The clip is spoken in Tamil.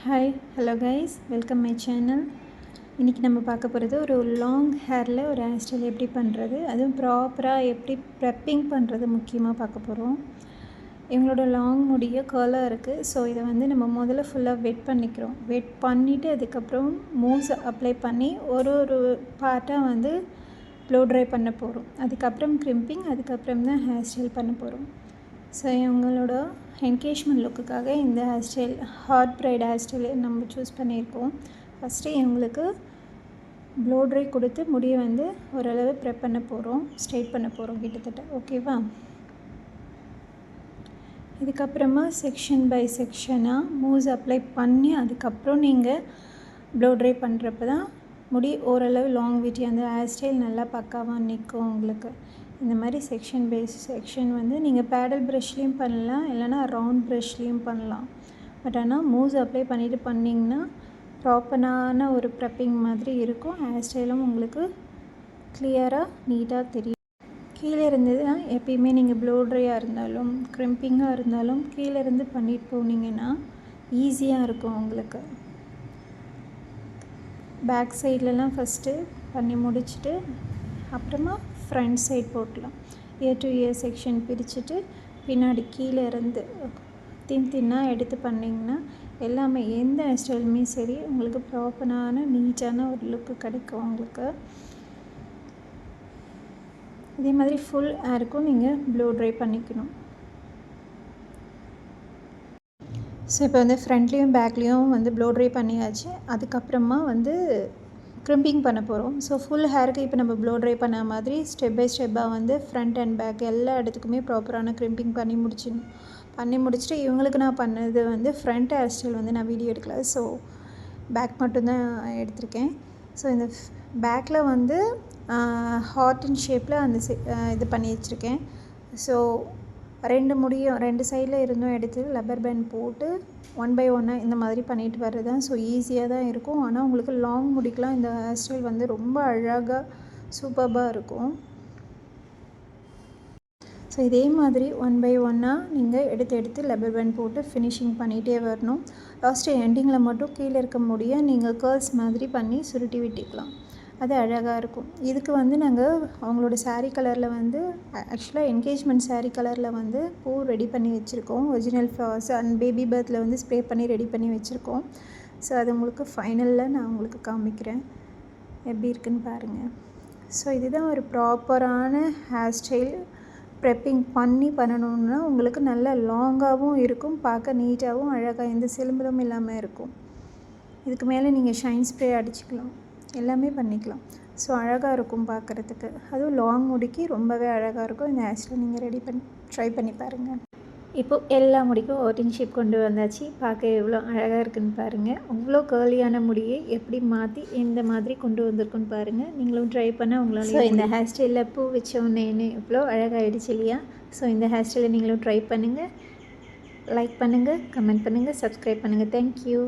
Hi hello guys, welcome my channel. இன்றைக்கி நம்ம பார்க்க போகிறது ஒரு லாங் ஹேரில் ஒரு ஹேர் ஸ்டைல் எப்படி பண்ணுறது, அதுவும் ப்ராப்பராக எப்படி ப்ரெப்பிங் பண்ணுறது முக்கியமாக பார்க்க போகிறோம். இவங்களோட லாங் முடிய கர்லாக இருக்குது. ஸோ இதை வந்து நம்ம முதல்ல ஃபுல்லாக வெட் பண்ணிக்கிறோம். வெட் பண்ணிவிட்டு அதுக்கப்புறம் மூவ்ஸ் அப்ளை பண்ணி ஒரு பார்ட்டாக வந்து ப்ளோ ட்ரை பண்ண போகிறோம். அதுக்கப்புறம் க்ரிம்பிங், அதுக்கப்புறம் தான் ஹேர் ஸ்டைல் பண்ண போகிறோம். ஸோ இவங்களோட என்கேஜ்மெண்ட் லுக்குக்காக இந்த hair style, hot braid hair style நம்ம சூஸ் பண்ணியிருக்கோம். ஃபஸ்ட்டு இவங்களுக்கு ப்ளோ ட்ரை கொடுத்து முடியை வந்து ஓரளவு ப்ரெப் பண்ண போகிறோம், ஸ்ட்ரைட் பண்ண போகிறோம் கிட்டத்தட்ட. ஓகேவா? இதுக்கப்புறமா செக்ஷன் பை செக்ஷனாக மூவ்ஸ் அப்ளை பண்ணி அதுக்கப்புறம் நீங்கள் ப்ளோ ட்ரை பண்ணுறப்ப தான் முடி ஓரளவு லாங் விட்டி அந்த ஹேர் ஸ்டைல் நல்லா பக்காவாக நிற்கும் உங்களுக்கு. இந்த மாதிரி செக்ஷன் பை செக்ஷன் வந்து நீங்கள் பேடல் ப்ரஷ்லேயும் பண்ணலாம், இல்லைனா ரவுண்ட் ப்ரஷ்லேயும் பண்ணலாம். பட் ஆனால் மூவ்ஸ் அப்ளை பண்ணிவிட்டு பண்ணிங்கன்னா ப்ராப்பரான ஒரு ப்ரெப்பிங் மாதிரி இருக்கும். ஹேர் ஸ்டைலும் உங்களுக்கு கிளியராக நீட்டாக தெரியும். கீழே இருந்ததுன்னா எப்பயுமே நீங்கள் ப்ளோ ட்ரையாக இருந்தாலும் க்ரிம்பிங்காக இருந்தாலும் கீழே இருந்து பண்ணிட்டு போனீங்கன்னா ஈஸியாக இருக்கும் உங்களுக்கு. பேக் சைட்லலாம் ஃபஸ்ட்டு பண்ணி முடிச்சுட்டு அப்புறமா ஃப்ரண்ட் சைட் போட்டலாம். இயர் டு இயர் செக்ஷன் பிரிச்சுட்டு பின்னாடி கீழே இருந்து தின்னாக எடுத்து பண்ணிங்கன்னா எல்லாமே எந்த ஹேர் ஸ்டைலுமே சரி உங்களுக்கு ப்ராப்பரான நீட்டான ஒரு லுக்கு கிடைக்கும் உங்களுக்கு. இதே மாதிரி ஃபுல் ஹேருக்கும் நீங்கள் ப்ளோ ட்ரை பண்ணிக்கணும். ஸோ இப்போ வந்து ஃப்ரண்ட்லேயும் பேக்லேயும் வந்து ப்ளோ ட்ரை பண்ணியாச்சு. அதுக்கப்புறமா வந்து க்ரிம்பிங் பண்ண போகிறோம். ஸோ ஃபுல் ஹேருக்கு இப்போ நம்ம ப்ளோ ட்ரை பண்ண மாதிரி ஸ்டெப் பை ஸ்டெப்பாக வந்து ஃப்ரண்ட் அண்ட் பேக் எல்லா இடத்துக்குமே ப்ராப்பரான க்ரிம்பிங் பண்ணி முடிச்சுட்டு இவங்களுக்கு நான் பண்ணது வந்து ஃப்ரண்ட் ஹேர் ஸ்டைல் வந்து நான் வீடியோ எடுக்கல. ஸோ பேக் மட்டும்தான் எடுத்திருக்கேன். ஸோ இந்த பேக்கில் வந்து ஹார்ட் இன் ஷேப்பில் அந்த இது பண்ணி வச்சுருக்கேன். ஸோ ரெண்டு சைடில் இருந்தும் எடுத்து லப்பர் பேண்ட் போட்டு 1 by 1 இந்த மாதிரி பண்ணிட்டு வர்றது தான். ஸோ ஈஸியாக தான் இருக்கும். ஆனால் உங்களுக்கு லாங் முடிக்கலாம் இந்த ஹேர் ஸ்டைல் வந்து ரொம்ப அழகாக சூப்பராக இருக்கும். ஸோ இதே மாதிரி 1 by 1 நீங்கள் எடுத்து லப்பர் பேண்ட் போட்டு ஃபினிஷிங் பண்ணிகிட்டே வரணும். லாஸ்ட்டு எண்டிங்கில் மட்டும் கீழே இருக்க முடிய நீங்கள் கர்ல்ஸ் மாதிரி பண்ணி சுருட்டி விட்டுக்கலாம். அது அழகாக இருக்கும். இதுக்கு வந்து நாங்கள் அவங்களோட சாரீ கலரில் வந்து ஆக்சுவலாக என்கேஜ்மெண்ட் சாரீ கலரில் வந்து பூ ரெடி பண்ணி வச்சுருக்கோம். ஒரிஜினல் ஃப்ளவர்ஸ் அண்ட் பேபி பர்த்தில் வந்து ஸ்ப்ரே பண்ணி ரெடி பண்ணி வச்சுருக்கோம். ஸோ அது உங்களுக்கு ஃபைனலில் நான் உங்களுக்கு காமிக்கிறேன் எப்படி இருக்குன்னு பாருங்கள். ஸோ இதுதான் ஒரு ப்ராப்பரான ஹேர் ஸ்டைல். ப்ரெப்பிங் பண்ணணுன்னா உங்களுக்கு நல்ல லாங்காகவும் இருக்கும், பார்க்க நீட்டாகவும் அழகாக எந்த சிலும்பலும் இல்லாமல் இருக்கும். இதுக்கு மேலே நீங்கள் ஷைன் ஸ்ப்ரே அடிச்சுக்கலாம், எல்லாமே பண்ணிக்கலாம். ஸோ அழகாக இருக்கும் பார்க்குறதுக்கு. அதுவும் லாங் முடிக்கு ரொம்பவே அழகாக இருக்கும். இந்த ஹேர் ஸ்டைல் நீங்கள் ட்ரை பண்ணி பாருங்கள். இப்போது எல்லா முடிக்கும் ஓட்டிங் ஷேப் கொண்டு வந்தாச்சு. பார்க்க எவ்வளோ அழகாக இருக்குன்னு பாருங்கள். அவ்வளோ கேர்லியான முடியை எப்படி மாற்றி இந்த மாதிரி கொண்டு வந்திருக்குன்னு பாருங்கள். நீங்களும் ட்ரை பண்ண உங்களால். ஸோ இந்த ஹேர் ஸ்டைலில் பூ வச்ச உடனே எவ்வளோ அழகாகிடுச்சு இல்லையா? ஸோ இந்த ஹேர் ஸ்டைலை நீங்களும் ட்ரை பண்ணுங்கள். லைக் பண்ணுங்கள், கமெண்ட் பண்ணுங்கள், சப்ஸ்கிரைப் பண்ணுங்கள். தேங்க்யூ.